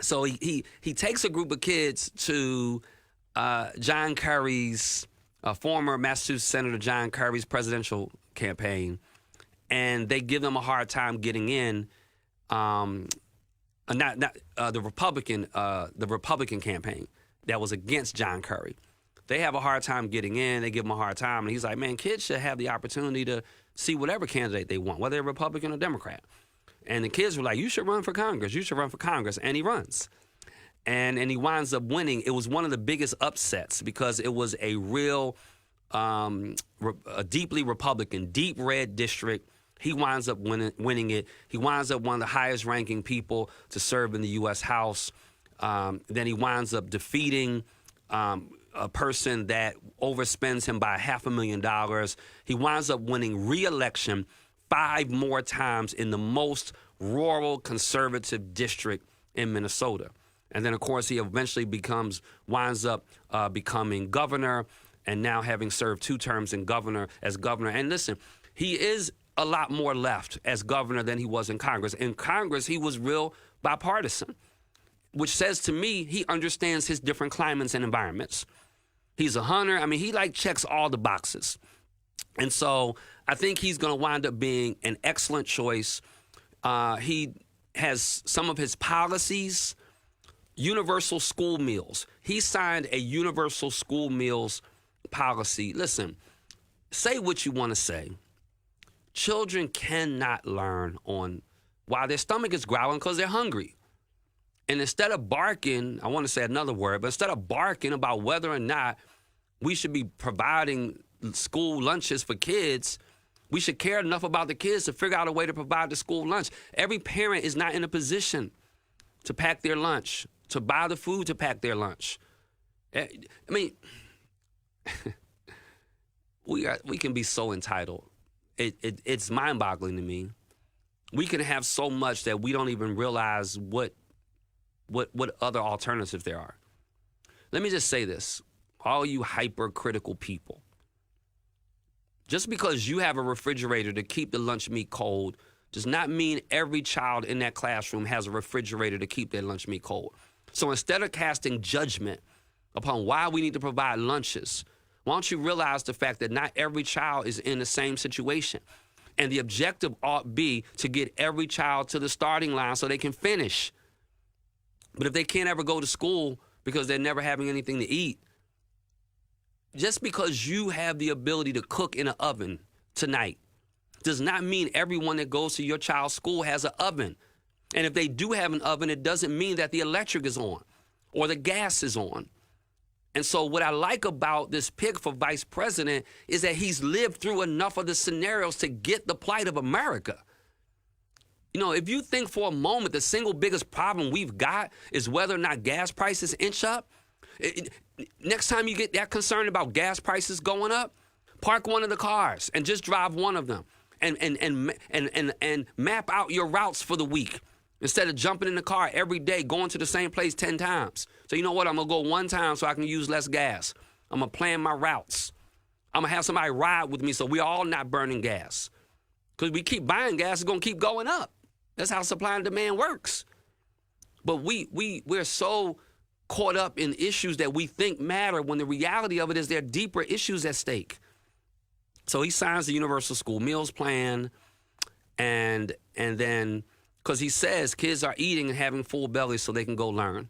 [SPEAKER 2] So he takes a group of kids to John Kerry's, former Massachusetts Senator John Kerry's presidential campaign, and they give them a hard time getting in. The Republican campaign that was against John Kerry. They have a hard time getting in. They give him a hard time, and he's like, "Man, kids should have the opportunity to see whatever candidate they want, whether they're Republican or Democrat." And the kids were like, "You should run for Congress. You should run for Congress." And he runs. And he winds up winning. It was one of the biggest upsets because it was a real, a deeply Republican, deep red district. He winds up winning it. He winds up one of the highest ranking people to serve in the U.S. House. Then he winds up defeating a person that overspends him by $500,000. He winds up winning re-election 5 more times in the most rural conservative district in Minnesota. And then, of course, he eventually winds up becoming governor, and now having served 2 terms as governor. And listen, he is a lot more left as governor than he was in Congress. In Congress, he was real bipartisan. which says to me he understands his different climates and environments. He's a hunter. I mean, he checks all the boxes. And so I think he's going to wind up being an excellent choice. He has some of his policies, universal school meals. He signed a universal school meals policy. Listen, say what you want to say. Children cannot learn while their stomach is growling because they're hungry. And instead of barking, I want to say another word, but instead of barking about whether or not we should be providing school lunches for kids, we should care enough about the kids to figure out a way to provide the school lunch. Every parent is not in a position to pack their lunch, to buy the food to pack their lunch. I mean, we can be so entitled. It's mind-boggling to me. We can have so much that we don't even realize what other alternatives there are. Let me just say this. All you hypercritical people, just because you have a refrigerator to keep the lunch meat cold does not mean every child in that classroom has a refrigerator to keep their lunch meat cold. So instead of casting judgment upon why we need to provide lunches, why don't you realize the fact that not every child is in the same situation? And the objective ought be to get every child to the starting line so they can finish. But if they can't ever go to school because they're never having anything to eat, just because you have the ability to cook in an oven tonight does not mean everyone that goes to your child's school has an oven. And if they do have an oven, it doesn't mean that the electric is on or the gas is on. And so what I like about this pick for vice president is that he's lived through enough of the scenarios to get the plight of America. You know, if you think for a moment the single biggest problem we've got is whether or not gas prices inch up, next time you get that concerned about gas prices going up, park one of the cars and just drive one of them and map out your routes for the week instead of jumping in the car every day, going to the same place 10 times. So you know what? I'm going to go one time so I can use less gas. I'm going to plan my routes. I'm going to have somebody ride with me so we're all not burning gas. Because we keep buying gas, it's going to keep going up. That's how supply and demand works. But we're so caught up in issues that we think matter when the reality of it is there are deeper issues at stake. So he signs the Universal School Meals Plan, and then, because he says kids are eating and having full bellies so they can go learn.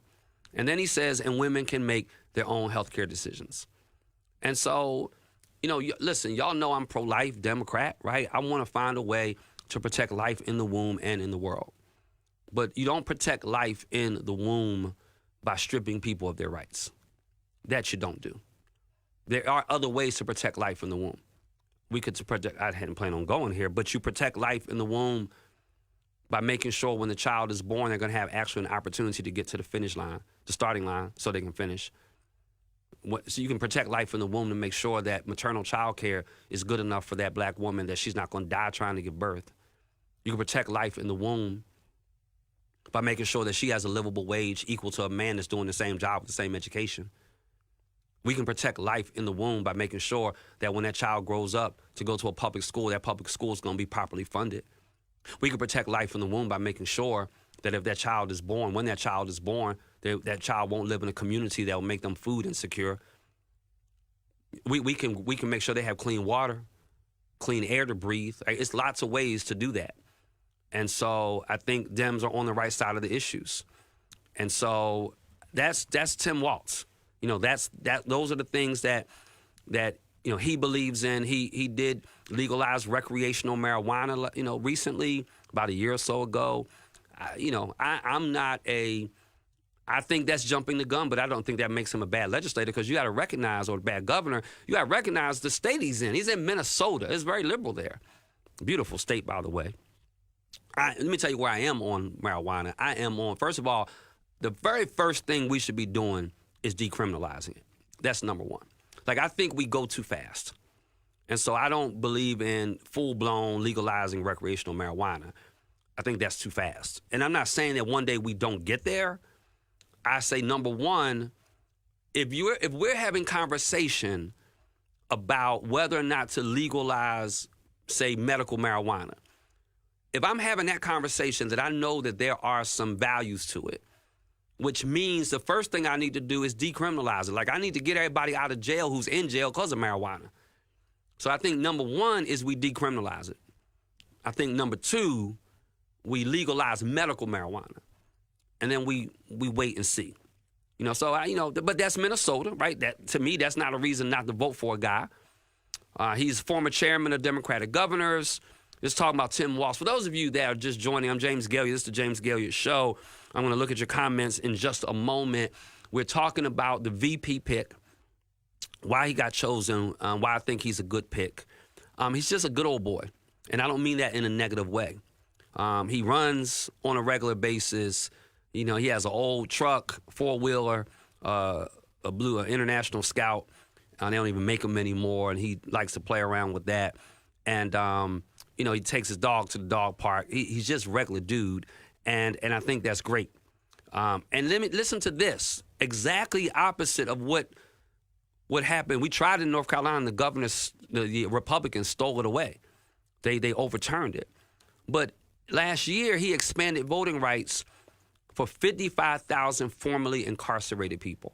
[SPEAKER 2] And then he says, and women can make their own healthcare decisions. And so, you know, listen, y'all know I'm pro-life Democrat, right? I want to find a way to protect life in the womb and in the world. But you don't protect life in the womb by stripping people of their rights. That you don't do. There are other ways to protect life in the womb. We could protect, I hadn't planned on going here, but you protect life in the womb by making sure when the child is born, they're going to have actually an opportunity to get to the finish line, the starting line, so they can finish. So you can protect life in the womb to make sure that maternal child care is good enough for that black woman that she's not going to die trying to give birth. You can protect life in the womb by making sure that she has a livable wage equal to a man that's doing the same job with the same education. We can protect life in the womb by making sure that when that child grows up to go to a public school, that public school is going to be properly funded. We can protect life in the womb by making sure that if that child is born, when that child is born, that child won't live in a community that will make them food insecure. We can make sure they have clean water, clean air to breathe. It's lots of ways to do that. And so I think Dems are on the right side of the issues. And so that's Tim Walz. You know, those are the things that you know he believes in. He did legalize recreational marijuana, you know, recently, about a year or so ago. I think that's jumping the gun, but I don't think that makes him a bad legislator because you got to recognize, or a bad governor, you got to recognize the state he's in. He's in Minnesota. It's very liberal there. Beautiful state, by the way. Let me tell you where I am on marijuana. I am on, first of all, the very first thing we should be doing is decriminalizing it. That's number one. Like, I think we go too fast. And so I don't believe in full-blown legalizing recreational marijuana. I think that's too fast. And I'm not saying that one day we don't get there. I say, number one, if we're having conversation about whether or not to legalize, say, medical marijuana, if I'm having that conversation that I know that there are some values to it, which means the first thing I need to do is decriminalize it. Like, I need to get everybody out of jail who's in jail because of marijuana. So I think number one is we decriminalize it. I think number two, we legalize medical marijuana. And then we wait and see. But that's Minnesota, right? That, to me, that's not a reason not to vote for a guy. He's former chairman of Democratic governors. Just talking about Tim Walz. For those of you that are just joining, I'm James Gailliard. This is the James Gailliard Show. I'm going to look at your comments in just a moment. We're talking about the VP pick, why he got chosen, why I think he's a good pick. He's just a good old boy, and I don't mean that in a negative way. He runs on a regular basis. He has an old truck, four-wheeler, a blue International Scout. They don't even make them anymore, and he likes to play around with that. And, he takes his dog to the dog park. He's just a regular dude, and I think that's great. And let me listen to this. Exactly opposite of what happened. We tried in North Carolina, the Republicans stole it away. They overturned it. But last year, he expanded voting rights for 55,000 formerly incarcerated people.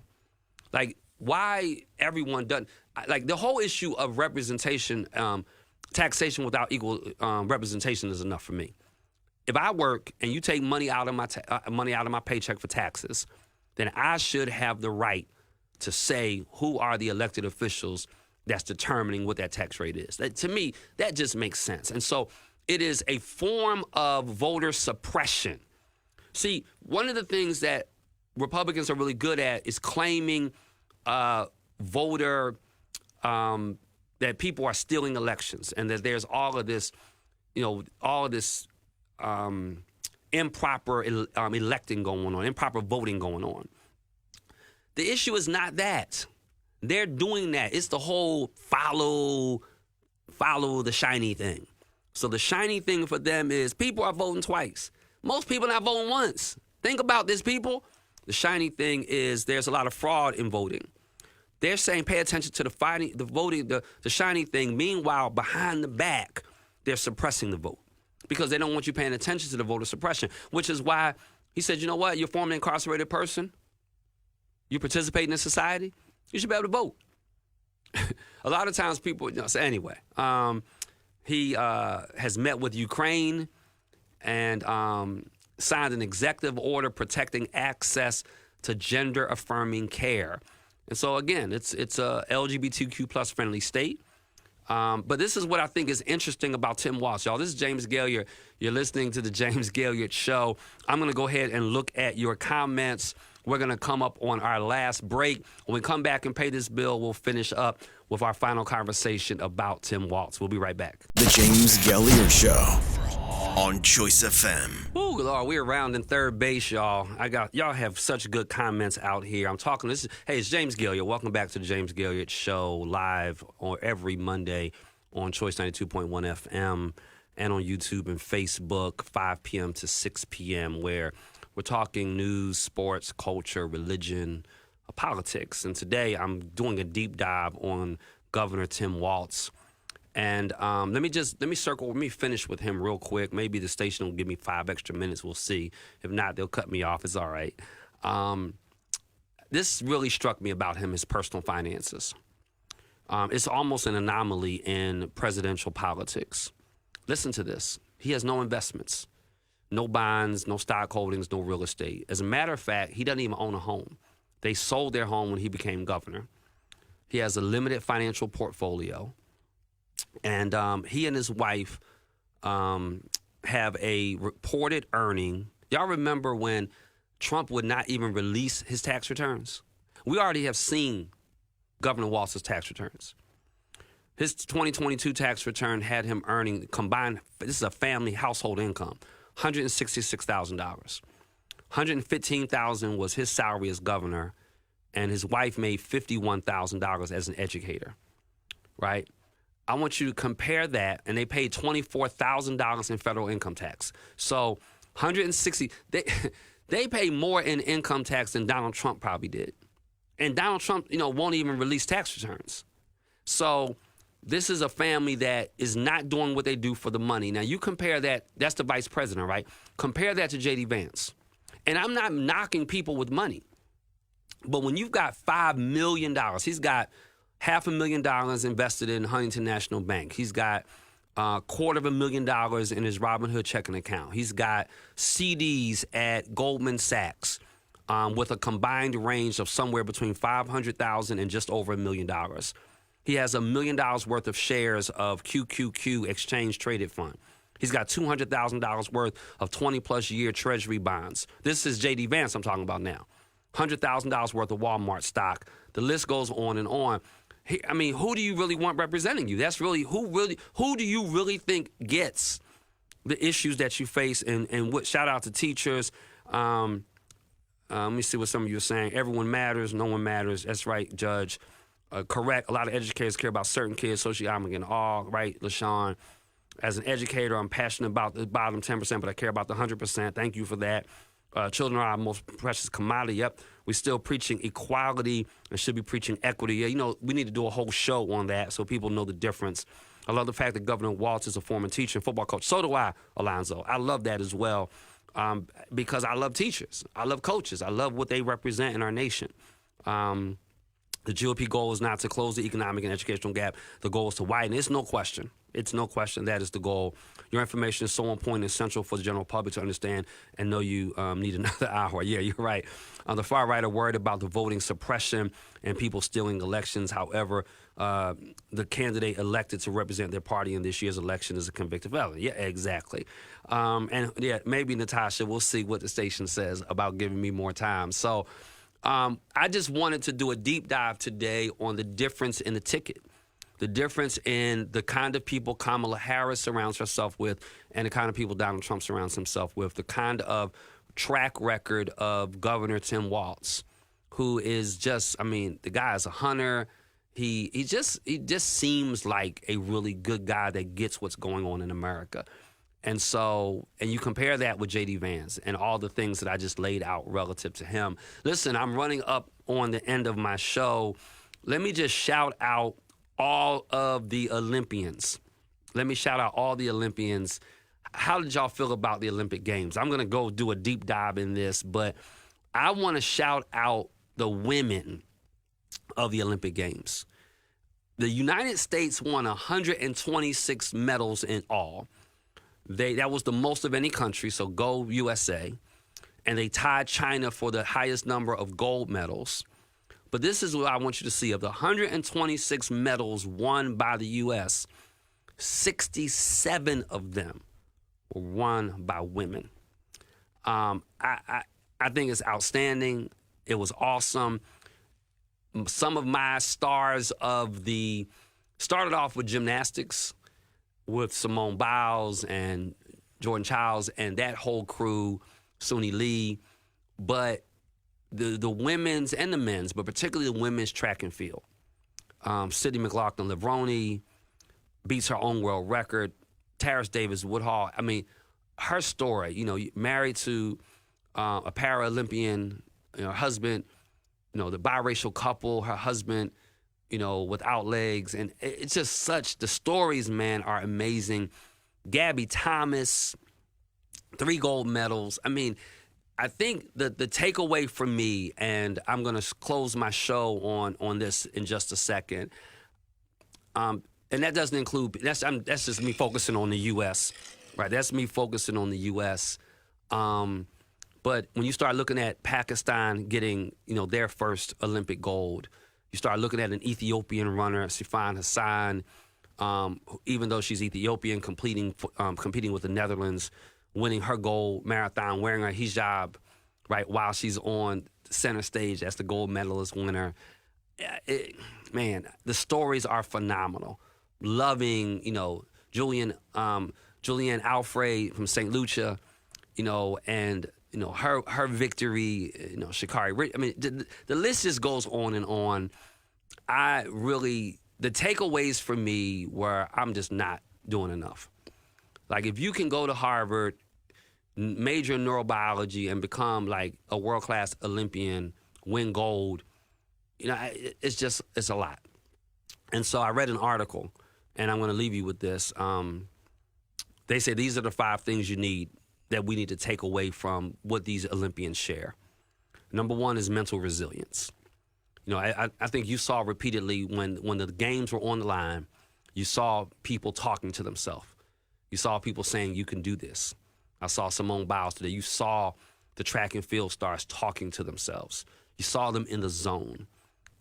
[SPEAKER 2] Like, why everyone doesn't, like, the whole issue of representation, taxation without equal representation is enough for me. If I work and you take money out of my paycheck for taxes, then I should have the right to say who are the elected officials that's determining what that tax rate is. To me, that just makes sense. And so it is a form of voter suppression. See, one of the things that Republicans are really good at is claiming voter that people are stealing elections, and that there's all of this improper electing going on, improper voting going on. The issue is not that. They're doing that. It's the whole follow the shiny thing. So the shiny thing for them is people are voting twice. Most people not voting once. Think about this, people. The shiny thing is there's a lot of fraud in voting. They're saying pay attention to the shiny thing. Meanwhile, behind the back, they're suppressing the vote because they don't want you paying attention to the voter suppression, which is why he said, you know what, you're a formerly incarcerated person. You participate in society. You should be able to vote. A lot of times people, so anyway, he has met with Ukraine and signed an executive order protecting access to gender-affirming care. And so, again, it's a LGBTQ plus friendly state. But this is what I think is interesting about Tim Walz, y'all. This is James Gailliard. You're listening to the James Gailliard Show. I'm going to go ahead and look at your comments. We're going to come up on our last break. When we come back and pay this bill, we'll finish up with our final conversation about Tim Walz. We'll be right back.
[SPEAKER 1] The James Gailliard Show on Choice FM.
[SPEAKER 2] Ooh, Lord, we're rounding third base, y'all. Y'all have such good comments out here. I'm talking. It's James Gailliard. Welcome back to the James Gailliard Show, live on every Monday on Choice 92.1 FM and on YouTube and Facebook, 5 p.m. to 6 p.m., where we're talking news, sports, culture, religion, politics. And today I'm doing a deep dive on Governor Tim Walz. And let me finish with him real quick. Maybe the station will give me 5 extra minutes. We'll see. If not, they'll cut me off. It's all right. This really struck me about him, his personal finances. It's almost an anomaly in presidential politics. Listen to this. He has no investments, no bonds, no stock holdings, no real estate. As a matter of fact, he doesn't even own a home. They sold their home when he became governor. He has a limited financial portfolio. And he and his wife have a reported earning. Y'all remember when Trump would not even release his tax returns? We already have seen Governor Walz's tax returns. His 2022 tax return had him earning combined, this is a family household income, $166,000. $115,000 was his salary as governor, and his wife made $51,000 as an educator, right? I want you to compare that, and they paid $24,000 in federal income tax. So $160,000, they pay more in income tax than Donald Trump probably did. And Donald Trump, won't even release tax returns. So this is a family that is not doing what they do for the money. Now, you compare that, that's the vice president, right? Compare that to J.D. Vance. And I'm not knocking people with money. But when you've got $5 million, he's got $500,000 invested in Huntington National Bank. He's got $250,000 in his Robinhood checking account. He's got CDs at Goldman Sachs with a combined range of somewhere between $500,000 and just over $1 million. He has $1 million worth of shares of QQQ Exchange Traded Fund. He's got $200,000 worth of 20-plus year Treasury bonds. This is J.D. Vance I'm talking about now. $100,000 worth of Walmart stock. The list goes on and on. I mean, who do you really want representing you? That's really who do you really think gets the issues that you face? And what? Shout out to teachers. Let me see what some of you are saying. Everyone matters. No one matters. That's right, Judge. Correct. A lot of educators care about certain kids, socioeconomic and all. Right, LaShawn. As an educator, I'm passionate about the bottom 10%, but I care about the 100%. Thank you for that. Children are our most precious commodity. Yep. We're still preaching equality and should be preaching equity. Yeah, you know, we need to do a whole show on that so people know the difference. I love the fact that Governor Walz is a former teacher and football coach. So do I, Alonzo. I love that as well because I love teachers. I love coaches. I love what they represent in our nation. The GOP goal is not to close the economic and educational gap. The goal is to widen. It's no question. It's no question that is the goal. Your information is so on point and essential for the general public to understand and know you need another hour. Yeah, you're right. The far right are worried about the voting suppression and people stealing elections. However, the candidate elected to represent their party in this year's election is a convicted felon. Yeah, exactly. And yeah, maybe Natasha, we'll see what the station says about giving me more time. So I just wanted to do a deep dive today on the difference in the ticket. The difference in the kind of people Kamala Harris surrounds herself with and the kind of people Donald Trump surrounds himself with, the kind of track record of Governor Tim Walz, who is just, I mean, the guy is a hunter. He just seems like a really good guy that gets what's going on in America. And so, and you compare that with J.D. Vance and all the things that I just laid out relative to him. Listen, I'm running up on the end of my show. Let me just shout out all of the Olympians. Let me shout out all the Olympians. How did y'all feel about the Olympic Games? I'm going to go do a deep dive in this, but I want to shout out the women of the Olympic Games. The United States won 126 medals in all. That was the most of any country, so go USA. And they tied China for the highest number of gold medals. But this is what I want you to see. Of the 126 medals won by the U.S., 67 of them were won by women. I think it's outstanding. It was awesome. Some of my stars started off with gymnastics with Simone Biles and Jordan Childs and that whole crew, Suni Lee. But the women's and the men's, but particularly the women's track and field. Sydney McLaughlin-Levrone beats her own world record. Taris Davis-Woodhall, I mean, her story, you know, married to a Paralympian, you know, her husband, you know, the biracial couple, her husband, you know, without legs. And it's just such, the stories, man, are amazing. Gabby Thomas, 3 gold medals. I mean, I think the takeaway for me, and I'm going to close my show on this in just a second, and that doesn't include, that's just me focusing on the U.S., right? That's me focusing on the U.S. But when you start looking at Pakistan getting, you know, their first Olympic gold, you start looking at an Ethiopian runner, Sifan Hassan, even though she's Ethiopian, competing with the Netherlands, winning her gold marathon, wearing her hijab, right, while she's on center stage as the gold medalist winner. Man, the stories are phenomenal. Loving, you know, Julianne Alfred from St. Lucia, you know, and, you know, her victory, you know, Sha'Carri. I mean, the list just goes on and on. The takeaways for me were I'm just not doing enough. Like, if you can go to Harvard, major in neurobiology, and become like a world-class Olympian, win gold, you know, it's a lot. And so I read an article, and I'm going to leave you with this. They say these are the 5 things you need that we need to take away from what these Olympians share. Number one is mental resilience. You know, I think you saw repeatedly when the games were on the line, you saw people talking to themselves. You saw people saying, you can do this. I saw Simone Biles today. You saw the track and field stars talking to themselves. You saw them in the zone,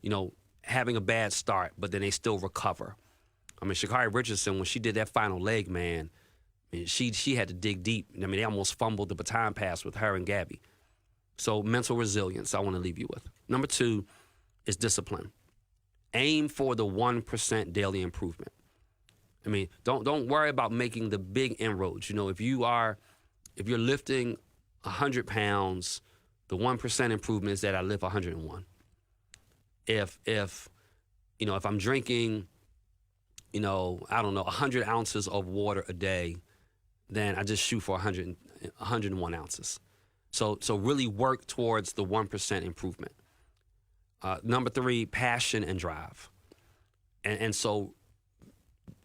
[SPEAKER 2] you know, having a bad start, but then they still recover. I mean, Sha'Carri Richardson, when she did that final leg, man, I mean, she had to dig deep. I mean, they almost fumbled the baton pass with her and Gabby. So mental resilience, I want to leave you with. Number two is discipline. Aim for the 1% daily improvement. I mean, don't worry about making the big inroads. You know, if you're lifting 100 pounds, the 1% improvement is that I lift 101. If I'm drinking, you know, I don't know, 100 ounces of water a day, then I just shoot for 101 ounces. So really work towards the 1% improvement. Number three, passion and drive. And so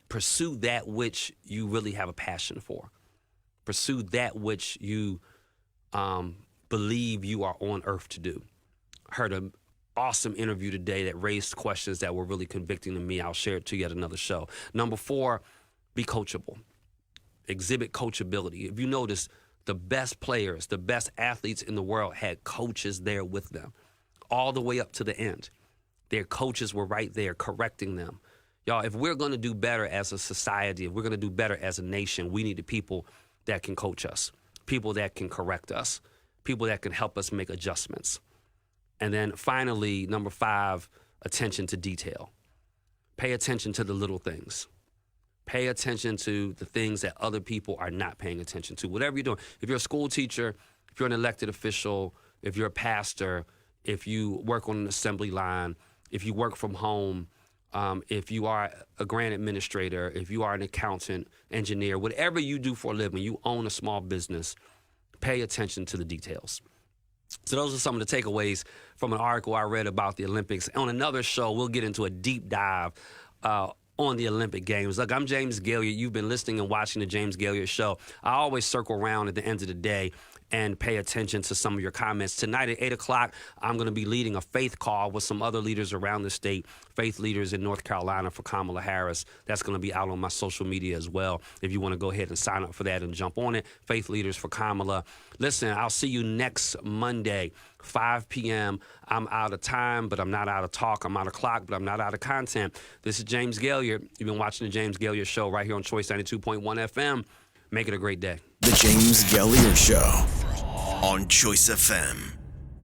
[SPEAKER 2] pursue that which you really have a passion for. Pursue that which you believe you are on earth to do. I heard an awesome interview today that raised questions that were really convicting to me. I'll share it to you at another show. Number four, be coachable. Exhibit coachability. If you notice, the best players, the best athletes in the world had coaches there with them all the way up to the end. Their coaches were right there correcting them. Y'all, if we're going to do better as a society, if we're going to do better as a nation, we need the people that can coach us, people that can correct us, people that can help us make adjustments. And then finally, number five, attention to detail. Pay attention to the little things. Pay attention to the things that other people are not paying attention to. Whatever you're doing, if you're a school teacher, if you're an elected official, if you're a pastor, if you work on an assembly line, if you work from home, if you are a grant administrator, if you are an accountant, engineer, whatever you do for a living, you own a small business, pay attention to the details. So those are some of the takeaways from an article I read about the Olympics. On another show, we'll get into a deep dive on the Olympic Games. Look, I'm James Gailliard. You've been listening and watching the James Gailliard Show. I always circle around at the end of the day and pay attention to some of your comments. Tonight at 8 o'clock, I'm going to be leading a faith call with some other leaders around the state, faith leaders in North Carolina for Kamala Harris. That's going to be out on my social media as well. If you want to go ahead and sign up for that and jump on it, faith leaders for Kamala. Listen, I'll see you next Monday, 5 p.m. I'm out of time, but I'm not out of talk. I'm out of clock, but I'm not out of content. This is James Gailliard. You've been watching the James Gailliard Show right here on Choice 92.1 FM. Make it a great day.
[SPEAKER 1] The James Gailliard Show on Choice FM.